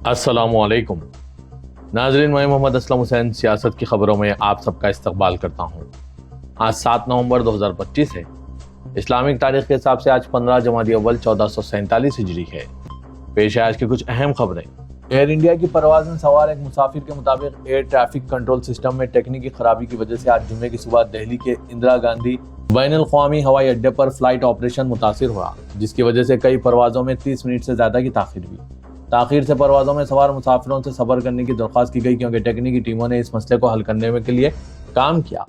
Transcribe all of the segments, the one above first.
अस्सलामु अलैकुम नाजरीन, मैं मोहम्मद असलम हुसैन सियासत की खबरों में आप सबका इस्तकबाल करता हूँ। आज 7 नवंबर 2025 है। इस्लामिक तारीख के हिसाब से आज 15 जमादी अव्वल 1447 हिजरी है। पेश है आज की कुछ अहम खबरें। एयर इंडिया की परवाज़ में सवार एक मुसाफिर के मुताबिक एयर ट्रैफिक कंट्रोल सिस्टम में तकनीकी खराबी की वजह से आज जुम्मे की सुबह दिल्ली के इंदिरा गांधी बैनुल-अक़वामी हवाई अड्डे पर फ्लाइट ऑपरेशन मुतासिर हुआ, जिसकी वजह से कई परवाज़ों में 30 मिनट से ज़्यादा की ताख़ीर हुई। ताख़ीर से परवाज़ों में सवार मुसाफिरों से सब्र करने की दरख्वास्त की गई, क्योंकि तकनीकी टीमों ने इस मसले को हल करने के लिए काम किया।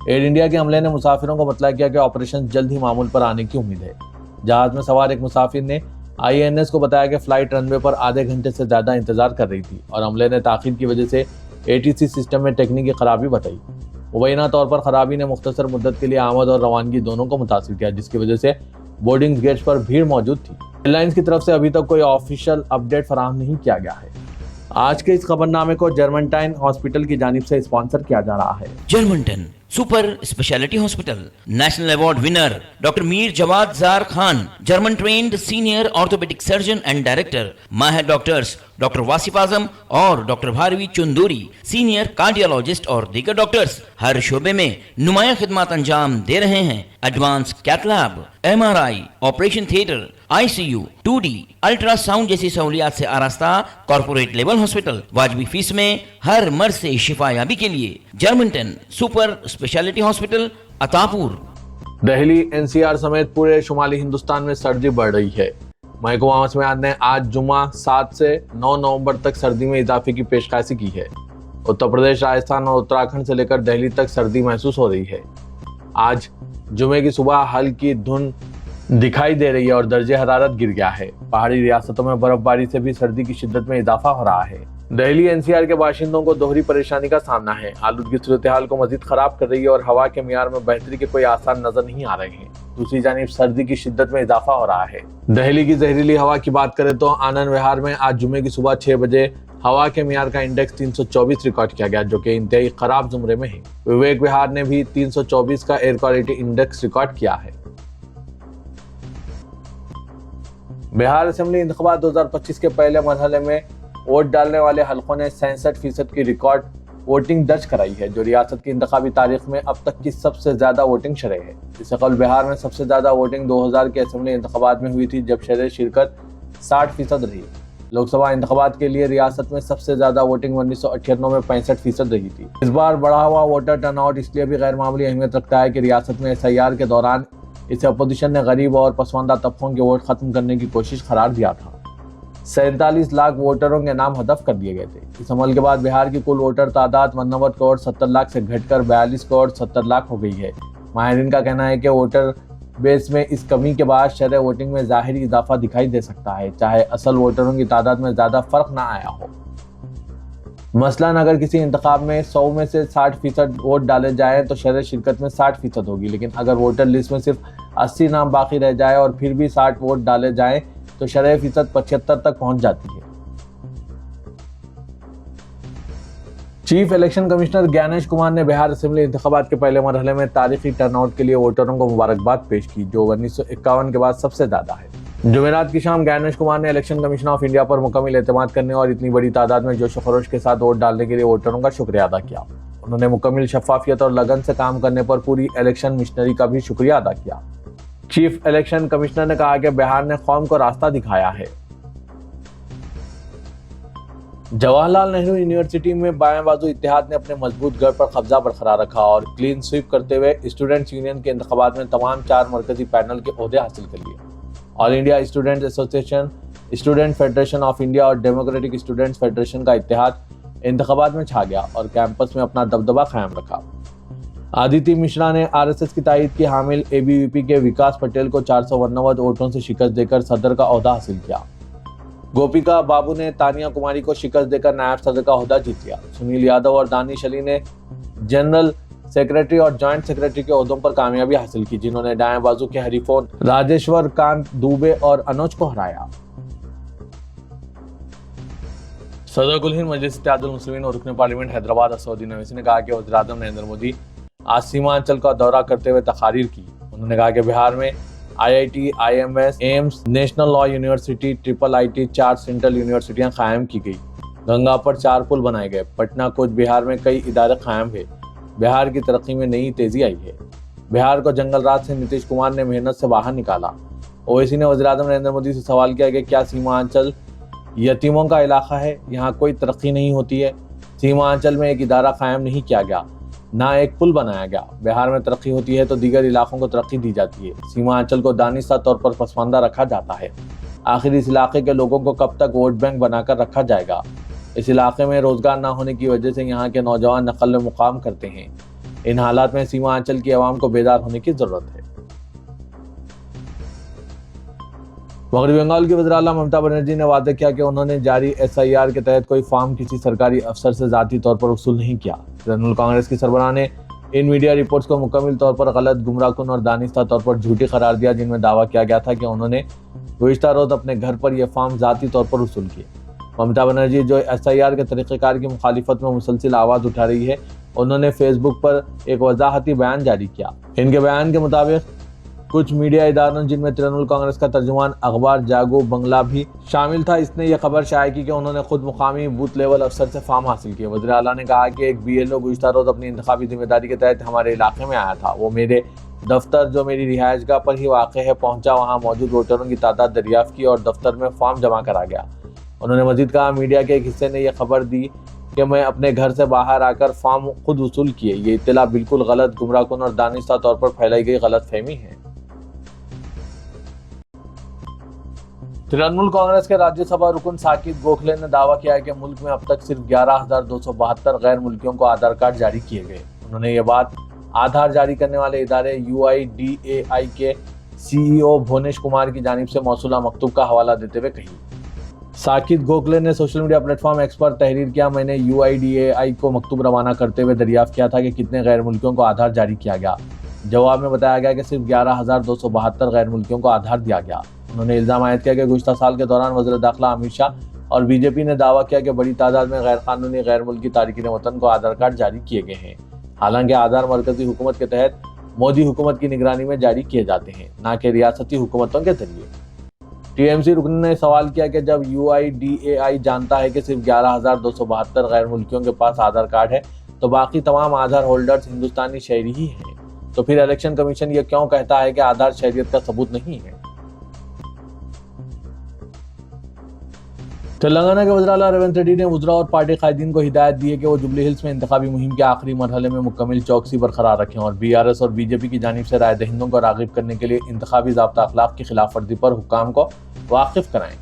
एयर इंडिया के अमले ने मुसाफिरों को बतलाया किया कि ऑपरेशन जल्द ही मामूल पर आने की उम्मीद है। जहाज़ में सवार एक मुसाफिर ने IANS को बताया कि फ़्लाइट रनवे पर आधे घंटे से ज़्यादा इंतजार कर रही थी और अमले ने ताख़ीर की वजह से ATC सिस्टम में तकनीकी खराबी बताई। मुबैना तौर पर खराबी ने मुख्तसर मुद्दत के लिए आमद और रवानगी दोनों को मुतासिर किया, जिसकी वजह से बोर्डिंग गेट्स पर भीड़ मौजूद थी। एयरलाइंस की तरफ से अभी तक कोई ऑफिशियल अपडेट फराहम नहीं किया गया है। आज के इस खबरनामे को जर्मनटाइन हॉस्पिटल की जानिब से स्पॉन्सर किया जा रहा है। Germanton super speciality hospital, national award winner doctor Mir Jawad Zar Khan, German trained senior orthopaedic surgeon and director, माहिर डॉक्टर्स डॉक्टर वासिफ आजम और doctor Bharvi Chunduri, senior cardiologist और दीगर डॉक्टर्स हर शोबे में नुमाया खिदमत अंजाम दे रहे हैं। Advance cath lab, MRI, operation theatre, ICU, 2D, ultrasound जैसी सहूलियात से आरास्ता कॉर्पोरेट लेवल हॉस्पिटल, वाजबी फीस में हर मर्ज से शिफायाबी के लिए Germanton super speciality hospital, Attapur. Delhi NCR समेत पूरे शुमाली हिंदुस्तान में सर्दी बढ़ रही है। महकमा मौसमियात ने आज जुमा 7 से 9 नवंबर तक सर्दी में इजाफे की पेशकशी की है। उत्तर प्रदेश, राजस्थान और उत्तराखंड से लेकर दिल्ली तक सर्दी महसूस हो रही है। आज जुमे की सुबह हल्की धुंध दिखाई दे रही है और दर्जे हरारत गिर गया है। पहाड़ी रियासतों में बर्फबारी से भी सर्दी की शिद्दत में इजाफा हो रहा है। दिल्ली NCR के बाशिंदों को दोहरी परेशानी का सामना है। आलूदगी सूरत हाल को मजीद खराब कर रही है और हवा के मियार में बेहतरी के कोई आसार नजर नहीं आ रहे हैं। दूसरी जानिब सर्दी की शिद्दत में इजाफा हो रहा है। दिल्ली की जहरीली हवा की बात करें तो आनंद विहार में आज जुमे की सुबह 6 बजे हवा के मियार का इंडेक्स 324 रिकॉर्ड किया गया, जो कि इंतहाई खराब जुमरे में है। विवेक विहार ने भी 324 का एयर क्वालिटी इंडेक्स रिकॉर्ड किया है। बिहार असेंबली इंतखाबात 2025 के पहले मरहले में वोट डालने वाले हलकों ने 67% की रिकॉर्ड वोटिंग दर्ज कराई है, जो रियासत की इंतखाबी तारीख में अब तक की सबसे ज्यादा वोटिंग शरह है। इससे कबल बिहार में सबसे ज्यादा वोटिंग 2000 के असेंबली इंतखाबात में हुई थी, जब शरह शिरकत 60% रही। लोकसभा इंतखाबात के लिए रियासत में सबसे ज्यादा वोटिंग 1998 में 65% रही थी। इस बार बढ़ा हुआ वोटर टर्नआउट इसलिए भी गैर मामूली अहमियत रखता है कि रियासत में SIR के दौरान इसे अपोजिशन ने गरीब और पसमानदा तबकों के वोट खत्म करने की कोशिश करार दिया था। 47 लाख वोटरों के नाम हदफ कर दिए गए थे। इस अमल के बाद बिहार की कुल वोटर तादाद 99 करोड़ 70 लाख से घटकर 42 करोड़ 70 लाख हो गई है। माहिरीन का कहना है कि वोटर बेस में इस कमी के बाद शरह वोटिंग में ज़ाहिरी इजाफा दिखाई दे सकता है, चाहे असल वोटरों की तादाद में ज़्यादा फर्क ना आया हो। मसलन अगर किसी इंतखाब में 100 में से 60% वोट डाले जाएं तो शरह शिरकत में 60% होगी, लेकिन अगर वोटर लिस्ट में सिर्फ 80 नाम बाकी रह जाए और फिर भी 60 वोट डाले जाएं तो शरह फीसद 75 तक पहुंच जाती है। Chief election commissioner Gyanesh Kumar ने बिहार असेंबली इंतखाबात के पहले मरहले में तारीखी टर्नआउट के लिए वोटरों को मुबारकबाद पेश की, जो 1951 के बाद सबसे ज्यादा है। जुमेरात की शाम ज्ञानेश कुमार ने इलेक्शन कमीशन ऑफ इंडिया पर मुकम्मल एतमाद करने और इतनी बड़ी तादाद में जोश खरोश के साथ वोट डालने के लिए वोटरों का शुक्रिया अदा किया। उन्होंने मुकम्मल शफाफियत और लगन से काम करने पर पूरी इलेक्शन मिशनरी का भी शुक्रिया अदा किया। चीफ इलेक्शन कमिश्नर ने कहा कि बिहार ने कौम को रास्ता दिखाया है। जवाहरलाल नेहरू यूनिवर्सिटी में बाएं बाजू इत्तेहाद ने अपने मजबूत गढ़ पर कब्जा बरकरार रखा और क्लीन स्वीप करते हुए स्टूडेंट्स यूनियन के इंतखाबात में तमाम 4 मरकजी पैनल के ओहदे हासिल कर लिए। All India students association, student federation of India और डेमोक्रेटिक स्टूडेंट्स फेडरेशन का इत्तेहाद इंतखाबात में छा गया और कैंपस में अपना दबदबा कायम रखा। आदिति मिश्रा ने RSS की तायद की हामिल ABVP के विकास पटेल को 489 वोटों से शिकस्त देकर सदर का ओहदा हासिल किया। गोपिका बाबू ने तानिया कुमारी को शिकस्त देकर नायब सदर का ओहदा जीत लिया। सुनील यादव और दानिश अली ने जनरल सेक्रेटरी और जॉइंट सेक्रेटरी के ओहदों पर कामयाबी हासिल की, जिन्होंने दाएं बाजू के हरीफों राजेश्वर कांत दुबे और अनुज को हराया। सदर कुल हिंद मजलिस इत्तेहादुल मुस्लिमीन और रुकन पार्लियामेंट हैदराबाद असदुद्दीन अवैसी ने कहा कि वज़ीर-ए-आज़म नरेंद्र मोदी आज सीमांचल का दौरा करते हुए तकारीर की। उन्होंने कहा कि बिहार में IIT, IMS, AIIMS, national law university, IIT, 4 central यूनिवर्सिटियां कायम की गई। गंगा पर 4 पुल बनाए गए। पटना, कोच बिहार में कई इदारे कायम हुए। बिहार की तरक्की में नई तेजी आई है। बिहार को जंगल राज से नीतीश कुमार ने मेहनत से बाहर निकाला। ओवैसी ने वज़ीर-ए-आज़म नरेंद्र मोदी से सवाल किया कि क्या सीमांचल यतीमों का इलाका है, यहाँ कोई तरक्की नहीं होती है। सीमांचल में एक इदारा कायम नहीं किया गया, ना एक पुल बनाया गया। बिहार में तरक्की होती है तो दीगर इलाकों को तरक्की दी जाती है। सीमांचल को दानिशा तौर पर पसमानदा रखा जाता है। आखिर इस इलाके के लोगों को कब तक वोट बैंक बनाकर रखा जाएगा? इस इलाके में रोजगार न होने की वजह से यहाँ के नौजवान नकल मुकाम करते हैं। इन हालात में सीमांचल की आवाम को बेदार होने की जरूरत है। मगरबी बंगाल की वज़ीर आला ममता बनर्जी ने वादा किया कि उन्होंने जारी SIR के तहत कोई फॉर्म किसी सरकारी अफसर से ज़ाती तौर पर वसूल नहीं किया। तृणमूल कांग्रेस की सरबराह ने इन मीडिया रिपोर्ट्स को मुकम्मल तौर पर गलत, गुमराहकुन और दानिस्ता तौर पर झूठी करार दिया, जिनमें दावा किया गया था कि उन्होंने गुज़िश्ता रोज अपने घर पर यह फॉर्म ज़ाती तौर पर वसूल किए। ममता बनर्जी जो SIR के तरीक़ेकार की मुखालिफत में मुसलसिल आवाज़ उठा रही है, उन्होंने फेसबुक पर एक वजाहती बयान जारी किया। इनके बयान के मुताबिक कुछ मीडिया इदारों जिनमें तृणमूल कांग्रेस का तर्जुमान अखबार जागो बंगला भी शामिल था, इसने यह खबर शाया की कि उन्होंने खुद मुकामी बूथ लेवल अफसर से फॉर्म हासिल किए। वज़ीर आला ने कहा कि एक BLO गुज़िश्ता रोज अपनी इंतखाबी जिम्मेदारी के तहत हमारे इलाके में आया था। वो मेरे दफ्तर, जो मेरी रिहायशगाह पर ही वाक़ है, पहुंचा, वहां मौजूद वोटरों की तादाद दरियाफ्त की और दफ्तर में फॉर्म जमा करा गया। उन्होंने मजीद कहा, मीडिया के एक हिस्से ने यह खबर दी कि मैं अपने घर से बाहर आकर फॉर्म खुद वसूल किए। ये इत्तला बिल्कुल गलत, गुमराहकुन और दानिस्ता तौर पर फैलाई गई गलत फहमी है। तृणमूल कांग्रेस के राज्यसभा रुकन साकिब गोखले ने दावा किया है कि मुल्क में अब तक सिर्फ 11,272 गैर मुल्कियों को आधार कार्ड जारी किए गए। उन्होंने ये बात आधार जारी करने वाले इदारे UIDAI के CEO भुवनेश कुमार की जानिब से मौसूला मकतूब का हवाला देते हुए कही। साकिब गोखले ने सोशल मीडिया प्लेटफॉर्म X पर तहरीर किया, मैंने UIDAI को मकतूब रवाना करते हुए दरियाफ्त किया था कि कितने गैर मुल्कियों को आधार जारी किया गया। जवाब में बताया गया कि सिर्फ 11,272 गैर मुल्कियों को आधार दिया गया। उन्होंने इल्जाम आयद किया कि गुज़िश्ता साल के दौरान वज़ीर दाखिला अमित शाह और BJP ने दावा किया कि बड़ी तादाद में गैर कानूनी गैर मुल्की तारिकीन वतन को आधार कार्ड जारी किए गए हैं। हालांकि आधार मरकजी हुकूमत के तहत मोदी हुकूमत की निगरानी में जारी किए जाते हैं, न कि रियासती हुकूमतों के जरिए। TMC रुकन ने सवाल किया कि जब UIDAI जानता है कि सिर्फ 11,272 गैर मुल्कियों के पास आधार कार्ड है, तो बाकी तमाम आधार होल्डर्स हिंदुस्तानी शहरी ही हैं, तो फिर इलेक्शन कमीशन ये क्यों कहता है कि आधार शहरियत का सबूत नहीं है? तेलंगाना के वज़ीर आला रेवंत रेड्डी ने वज़रा और पार्टी कायदीन को हिदायत दी है कि वो जुबली हिल्स में इंतखाबी मुहिम के आखिरी मरहले में मुकम्मल चौकसी बरकरार रखें और BRS और BJP की जानिब से राय दहिंदों को राग़िब करने के लिए इंतखाबी ज़ाब्ता अखलाक की खिलाफ वर्जी पर हुक्काम को वाकिफ कराएं।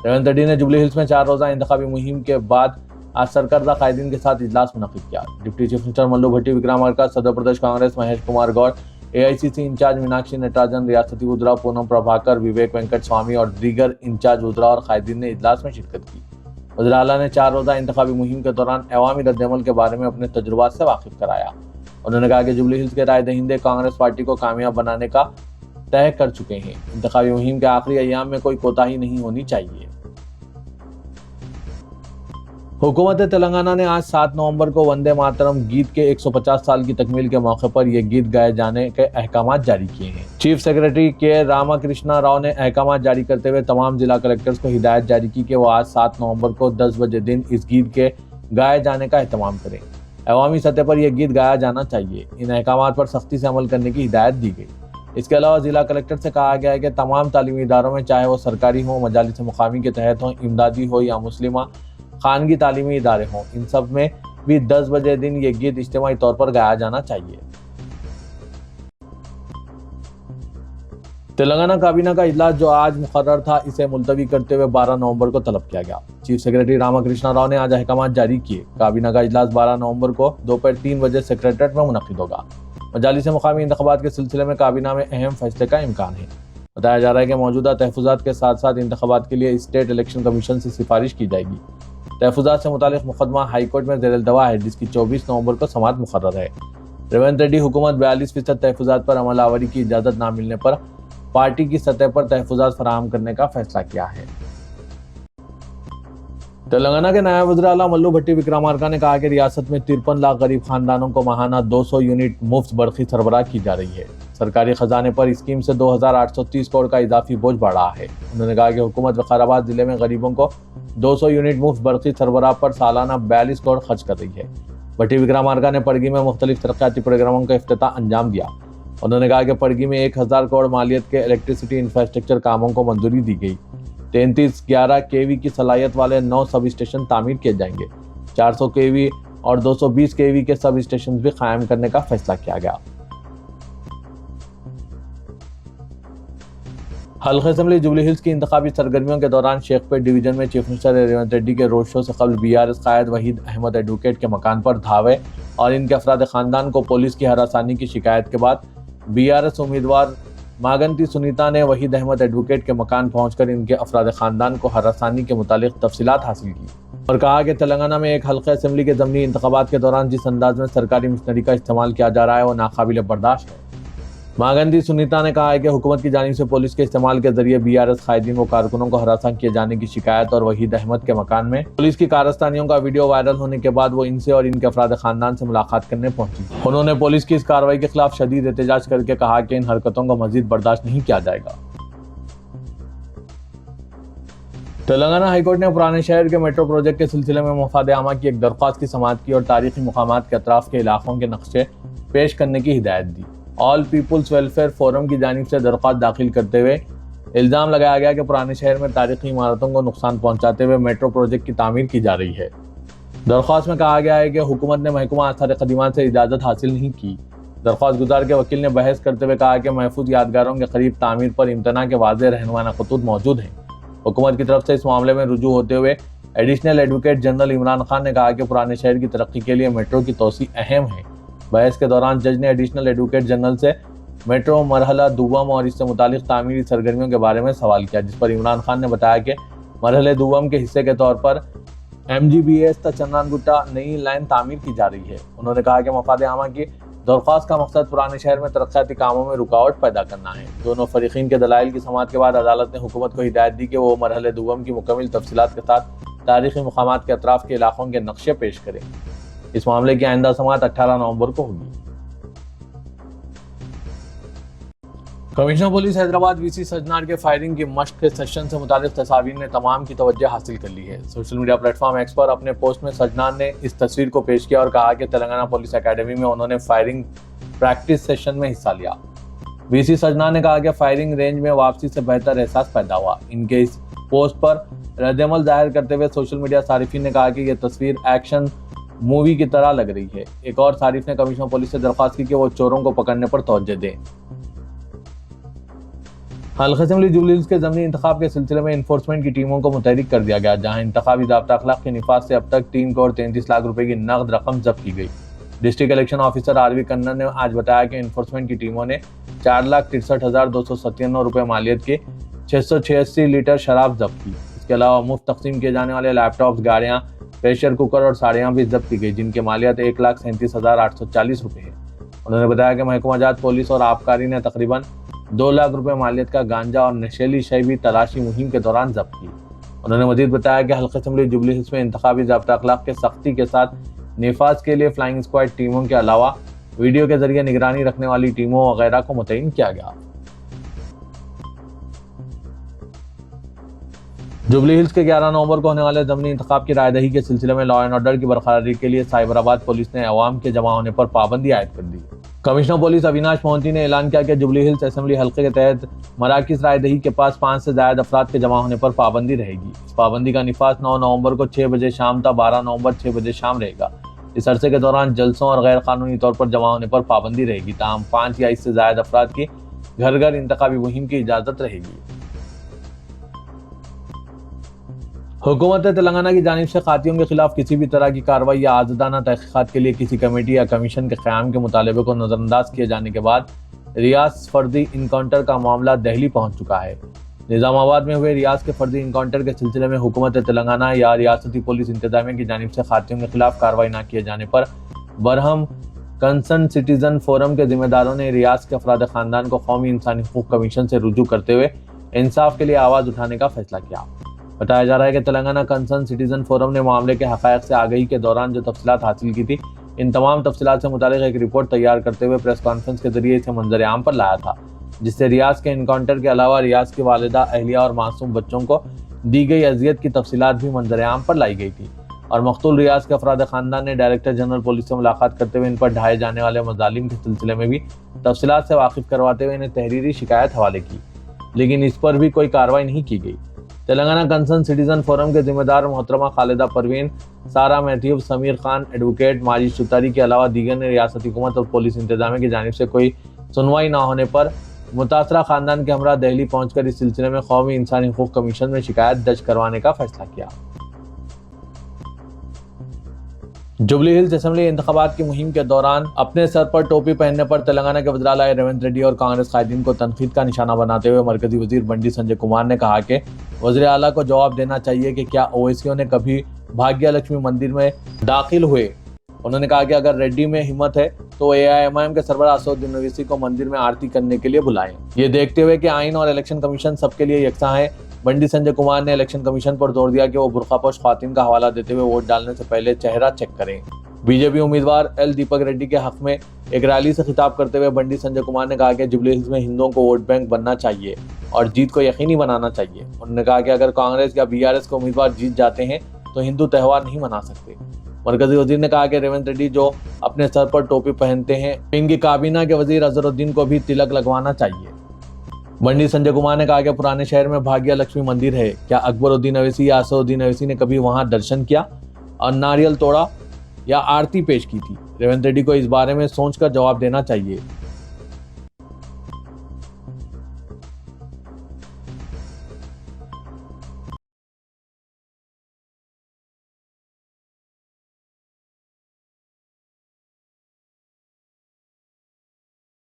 रेवंत रेड्डी ने जुबली हिल्स में 4 रोज़ा इंतखाबी मुहिम के बाद आज सरकर्दा कायदीन के साथ इजलास मुनक़िद किया। डिप्टी चीफ मिनिस्टर मल्लू भट्टी विक्रमार्का, सदर प्रदेश कांग्रेस महेश कुमार गौड़, AICC इंचार्ज मीनाक्षी नटराजन, रियासती वज़रा पूनम प्रभाकर, विवेक वेंकट स्वामी और दीगर इंचार्ज वज़रा और कायदीन ने इजलास में शिरकत की। वज़ीर आला ने 4 रोज़ा इंतखाबी मुहिम के दौरान अवामी रद्द-ए-अमल के बारे में अपने तजुर्बात से वाकिफ कराया। उन्होंने कहा कि जुबली हिल्स के राय दहिंदे कांग्रेस पार्टी को कामयाब बनाने का तय कर चुके हैं। इंतखाबी मुहिम के आखिरी अय्याम में कोई कोताही नहीं होनी चाहिए। हुकूमत तेलंगाना ने आज 7 नवंबर को वंदे मातरम गीत के 150 साल की तकमील के मौके पर यह गीत गाए जाने के अहकामात जारी किए हैं। चीफ सेक्रेटरी के रामाकृष्णा राव ने अहकामात जारी करते हुए तमाम जिला कलेक्टर्स को हिदायत जारी की कि वो आज 7 नवंबर को 10 बजे दिन इस गीत के गाए जाने का एहतमाम करें। अवामी सतह पर यह गीत गाया जाना चाहिए। इन अहकामात पर सख्ती से अमल करने की हिदायत दी गई। इसके अलावा जिला कलेक्टर से कहा गया है कि तमाम तालीमी इदारों में, चाहे वो सरकारी हो, मजालिस मुकामी के तहत हो, इमदादी हो या मुस्लिमा खानगी तालीमी इदारे हों, इन सब में भी 10 बजे दिन ये गीत इज्तिमाई तौर पर गाया जाना चाहिए। तेलंगाना काबीना का इजलास जो आज मुकर्रर था, इसे मुलतवी करते हुए 12 नवंबर को तलब किया गया। चीफ सेक्रेटरी रामाकृष्णा राव ने आज अहकामात जारी किए। काबीना का इजलास 12 नवंबर को दोपहर 3 बजे सेक्रेटरीट में मुनक़िद होगा। मजालिस मुकामी इंतखाबात के सिलसिले में काबीना में अहम फैसले का इम्कान है। बताया जा रहा है कि मौजूदा तहफ़्फ़ुज़ात के साथ साथ इंतखाबात के लिए स्टेट इलेक्शन कमीशन से सिफारिश की जाएगी। तहफ़्फ़ुज़ात से मुतालिक मुकदमा हाईकोर्ट में ज़ेर दवा है, जिसकी 24 नवंबर को समाअत मुकर्रर है। रेवंत रेड्डी हुकूमत 42% तहफ़्फ़ुज़ात पर अमल आवरी की इजाज़त न मिलने पर पार्टी की सतह पर तहफ़्फ़ुज़ात फराहम करने का फैसला किया है। तेलंगाना के नायब वज़ीर आला मल्लू भट्टी विक्रमार्का ने कहा कि रियासत में 53 लाख गरीब खानदानों को माहाना 200 यूनिट मुफ्त बरखी सरबराह की जा रही है। سرکاری خزانے پر اسکیم سے 2830 کروڑ کا اضافی بوجھ بڑھ رہا ہے۔ انہوں نے کہا کہ حکومت وقار آباد ضلع میں غریبوں کو 200 یونٹ مفت برقی سربراہ پر سالانہ 42 کروڑ خرچ کر رہی ہے۔ بٹی وکرمارکا نے پڑگی میں مختلف ترقیاتی پروگراموں کا افتتاح انجام دیا۔ انہوں نے کہا کہ پڑگی میں 1000 کروڑ مالیت کے الیکٹریسٹی انفراسٹرکچر کاموں کو منظوری دی گئی۔ 3311 kV کی صلاحیت والے 9 سب اسٹیشن تعمیر کیے جائیں گے۔ 400 kV اور 220 kV کے سب اسٹیشن بھی قائم کرنے کا فیصلہ کیا گیا۔ حلقہ اسمبلی جوبلی ہلز کی انتخابی سرگرمیوں کے دوران شیخ پیٹ ڈویژن میں چیف منسٹر ریونت ریڈی کے روڈ شو سے قبل BRS قائد وحید احمد ایڈوکیٹ کے مکان پر دھاوے اور ان کے افراد خاندان کو پولیس کی ہراسانی کی شکایت کے بعد BRS امیدوار ماگنتی سنیتا نے وحید احمد ایڈوکیٹ کے مکان پہنچ کر ان کے افراد خاندان کو ہراسانی کے متعلق تفصیلات حاصل کی اور کہا کہ تلنگانہ میں ایک حلقہ اسمبلی کے ضمنی انتخابات کے دوران جس انداز میں سرکاری مشنری کا استعمال کیا جا رہا ہے وہ ناقابل برداشت ہے۔ ماگنتی سنیتا نے کہا ہے کہ حکومت کی جانب سے پولیس کے استعمال کے ذریعے BRS قائدین و کارکنوں کو ہراساں کیے جانے کی شکایت اور وحید احمد کے مکان میں پولیس کی کاررستانیوں کا ویڈیو وائرل ہونے کے بعد وہ ان سے اور ان کے افراد خاندان سے ملاقات کرنے پہنچی۔ انہوں نے پولیس کی اس کارروائی کے خلاف شدید احتجاج کر کے کہا کہ ان حرکتوں کو مزید برداشت نہیں کیا جائے گا۔ تلنگانہ ہائی کورٹ نے پرانے شہر کے میٹرو پروجیکٹ کے سلسلے میں مفاد عامہ کی ایک درخواست کی سماعت کی اور تاریخی مقامات کے اطراف کے علاقوں کے نقشے پیش کرنے کی ہدایت دی۔ آل پیپلز ویلفیئر فورم کی جانب سے درخواست داخل کرتے ہوئے الزام لگایا گیا کہ پرانے شہر میں تاریخی عمارتوں کو نقصان پہنچاتے ہوئے میٹرو پروجیکٹ کی تعمیر کی جا رہی ہے۔ درخواست میں کہا گیا ہے کہ حکومت نے محکمہ آثار قدیمہ سے اجازت حاصل نہیں کی۔ درخواست گزار کے وکیل نے بحث کرتے ہوئے کہا کہ محفوظ یادگاروں کے قریب تعمیر پر امتناع کے واضح رہنمانہ خطوط موجود ہیں۔ حکومت کی طرف سے اس معاملے میں رجوع ہوتے ہوئے additional advocate general Imran Khan نے کہا کہ پرانے شہر کی ترقی کے لیے میٹرو کی توسیع اہم ہے۔ بحث کے دوران جج نے ایڈیشنل ایڈوکیٹ جنرل سے میٹرو مرحلہ دوم اور اس سے متعلق تعمیری سرگرمیوں کے بارے میں سوال کیا، جس پر عمران خان نے بتایا کہ مرحلہ دوم کے حصے کے طور پر MGBS تا چنران گٹا نئی لائن تعمیر کی جا رہی ہے۔ انہوں نے کہا کہ مفاد عامہ کی درخواست کا مقصد پرانے شہر میں ترقیاتی کاموں میں رکاوٹ پیدا کرنا ہے۔ دونوں فریقین کے دلائل کی سماعت کے بعد عدالت نے حکومت کو ہدایت دی کہ وہ مرحلہ دوم کی مکمل تفصیلات کے ساتھ تاریخی مقامات کے اطراف کے علاقوں کے نقشے پیش کریں۔ اس معاملے کی آئندہ سماعت 18 نومبر کو ہوگی۔ کمشنر پولیس حیدرآباد VC سجنار کے فائرنگ کی مشق کے سیشن سے متعلق تصاویر نے تمام کی توجہ حاصل کر لی ہے۔ Social media platform X پر اپنے پوسٹ میں سجنار نے اس تصویر کو پیش کیا اور کہا کہ تلنگانہ پولیس اکیڈمی میں انہوں نے فائرنگ پریکٹس سیشن میں حصہ لیا۔ VC سجنار نے کہا کہ فائرنگ رینج میں واپسی سے بہتر احساس پیدا ہوا۔ ان کے اس پوسٹ پر رد عمل ظاہر کرتے ہوئے سوشل میڈیا صارفین نے کہا کہ یہ تصویر ایکشن مووی کی طرح لگ رہی ہے۔ ایک اور صارف نے کمشنر پولیس سے درخواست کی کہ وہ چوروں کو پکڑنے پر توجہ دیں۔ حلقہ اسمبلی جوبلی ہلز کے ضمنی انتخاب کے سلسلے میں انفورسمنٹ کی ٹیموں کو متحرک کر دیا گیا، جہاں انتخابی ضابطہ اخلاق کے نفاذ سے اب تک 3 کروڑ 33 لاکھ روپے کی نقد رقم ضبط کی گئی۔ ڈسٹرکٹ الیکشن آفیسر RV کنن نے آج بتایا کہ انفورسمنٹ کی ٹیموں نے 4,63,297 روپے مالیت کی 686 لیٹر شراب ضبط کی۔ اس کے علاوہ مفت تقسیم کیے جانے والے لیپ ٹاپس، گاڑیاں، پریشر کوکر اور ساڑیاں بھی ضبط کی گئی، جن کی مالیت 1,37,840 روپے ہے۔ انہوں نے بتایا کہ محکمہ جات پولیس اور آبکاری نے تقریباً 2 لاکھ روپے مالیت کا گانجا اور نشیلی شے بھی تلاشی مہم کے دوران ضبط کی۔ انہوں نے مزید بتایا کہ حلقہ اسمبلی جوبلی ہلز میں انتخابی ضابطہ اخلاق کے سختی کے ساتھ نفاذ کے لیے فلائنگ اسکواڈ ٹیموں کے علاوہ ویڈیو کے ذریعے نگرانی رکھنے والی ٹیموں وغیرہ کو متعین کیا گیا۔ جوبلی ہلز کے 11 نومبر کو ہونے والے ضمنی انتخاب کی رائے دہی کے سلسلے میں لا اینڈ آرڈر کی برقراری کے لیے سائبرآباد پولیس نے عوام کے جمع ہونے پر پابندی عائد کر دی۔ کمشنر پولیس اویناش مونتی نے اعلان کیا کہ جوبلی ہلز اسمبلی حلقے کے تحت مراکز رائے دہی کے پاس 5 سے زائد افراد کے جمع ہونے پر پابندی رہے گی۔ اس پابندی کا نفاذ 9 نومبر کو 6 بجے شام تا 12 نومبر 6 بجے شام رہے گا۔ اس عرصے کے دوران جلسوں اور غیر قانونی طور پر جمع ہونے پر پابندی رہے گی، تاہم 5 یا اس سے زائد افراد کی گھر گھر انتخابی مہم کی اجازت رہے گی۔ حکومت تلنگانہ کی جانب سے قاتلوں کے خلاف کسی بھی طرح کی کارروائی یا آزادانہ تحقیقات کے لیے کسی کمیٹی یا کمیشن کے قیام کے مطالبے کو نظر انداز کیے جانے کے بعد ریاض فردی انکاؤنٹر کا معاملہ دہلی پہنچ چکا ہے۔ نظام آباد میں ہوئے ریاض کے فردی انکاؤنٹر کے سلسلے میں حکومت تلنگانہ یا ریاستی پولیس انتظامیہ کی جانب سے قاتلوں کے خلاف کارروائی نہ کیے جانے پر برہم کنسرن سٹیزن فورم کے ذمہ داروں نے ریاض کے افراد خاندان کو قومی انسانی حقوق کمیشن سے رجوع کرتے ہوئے انصاف کے لیے آواز اٹھانے کا فیصلہ کیا۔ بتایا جا رہا ہے کہ تلنگانہ کنسرن سٹیزن فورم نے معاملے کے حقائق سے آگہی کے دوران جو تفصیلات حاصل کی تھی، ان تمام تفصیلات سے متعلق ایک رپورٹ تیار کرتے ہوئے پریس کانفرنس کے ذریعے اسے منظر عام پر لایا تھا، جس سے ریاض کے انکاؤنٹر کے علاوہ ریاض کی والدہ، اہلیہ اور معصوم بچوں کو دی گئی اذیت کی تفصیلات بھی منظر عام پر لائی گئی تھی، اور مقتول ریاض کے افراد خاندان نے ڈائریکٹر جنرل پولیس سے ملاقات کرتے ہوئے ان پر ڈھائے جانے والے مظالم کے سلسلے میں بھی تفصیلات سے واقف کرواتے ہوئے انہیں تحریری شکایت حوالے کی، لیکن اس پر بھی کوئی کارروائی نہیں کی گئی۔ تلنگانہ کنسرن سٹیزن فورم کے ذمہ دار محترمہ خالدہ پروین، سارا میتھیو، سمیر خان، ایڈوکیٹ ماجد شتاری کے علاوہ دیگر نے ریاستی حکومت اور پولیس انتظامیہ کی جانب سے کوئی سنوائی نہ ہونے پر متاثرہ خاندان کے ہمراہ دہلی پہنچ کر اس سلسلے میں قومی انسانی حقوق کمیشن میں شکایت درج کروانے کا فیصلہ کیا۔ جوبلی ہلز اسمبلی انتخابات کی مہم کے دوران اپنے سر پر ٹوپی پہننے پر تلنگانہ کے وزراء ریونت ریڈی اور کانگریس قائدین کو تنقید کا نشانہ بناتے ہوئے مرکزی وزیر بنڈی سنجے کمار نے کہا کہ وزیر اعلیٰ کو جواب دینا چاہیے کہ کیا اویسیوں نے کبھی بھاگیہ لکشمی مندر میں داخل ہوئے۔ انہوں نے کہا کہ اگر ریڈی میں ہمت ہے تو AIMIM کے سربراہ اسدالدین اویسی کو مندر میں آرتی کرنے کے لیے بلائیں، یہ دیکھتے ہوئے کہ آئین اور الیکشن کمیشن سب کے لیے یکساں ہے۔ بنڈی سنجے کمار نے الیکشن کمیشن پر زور دیا کہ وہ برقع پوش خواتین کا حوالہ دیتے ہوئے ووٹ ڈالنے سے پہلے چہرہ چیک کریں۔ بی جے پی امیدوار ایل دیپک ریڈی کے حق میں ایک ریلی سے خطاب کرتے ہوئے بنڈی سنجے کمار نے کہا کہ جوبلی ہلز میں ہندوؤں کو ووٹ بینک بننا چاہیے اور جیت کو یقینی بنانا چاہیے۔ انہوں نے کہا کہ اگر کانگریس یا BRS کے امیدوار جیت جاتے ہیں تو ہندو تہوار نہیں منا سکتے۔ مرکزی وزیر نے کہا کہ ریونت ریڈی جو اپنے سر پر ٹوپی پہنتے ہیں، ان کی کابینہ کے وزیر اظہرالدین کو بھی تلک لگوانا چاہیے۔ بنڈی سنجے کمار نے کہا کہ پرانے شہر میں بھاگیہ لکشمی مندر ہے، کیا اکبر الدین اویسی یا اسدالدین اویسی نے کبھی وہاں درشن کیا اور ناریل توڑا یا آرتی پیش کی تھی؟ ریونت ریڈی کو اس بارے میں سوچ کر جواب دینا چاہیے۔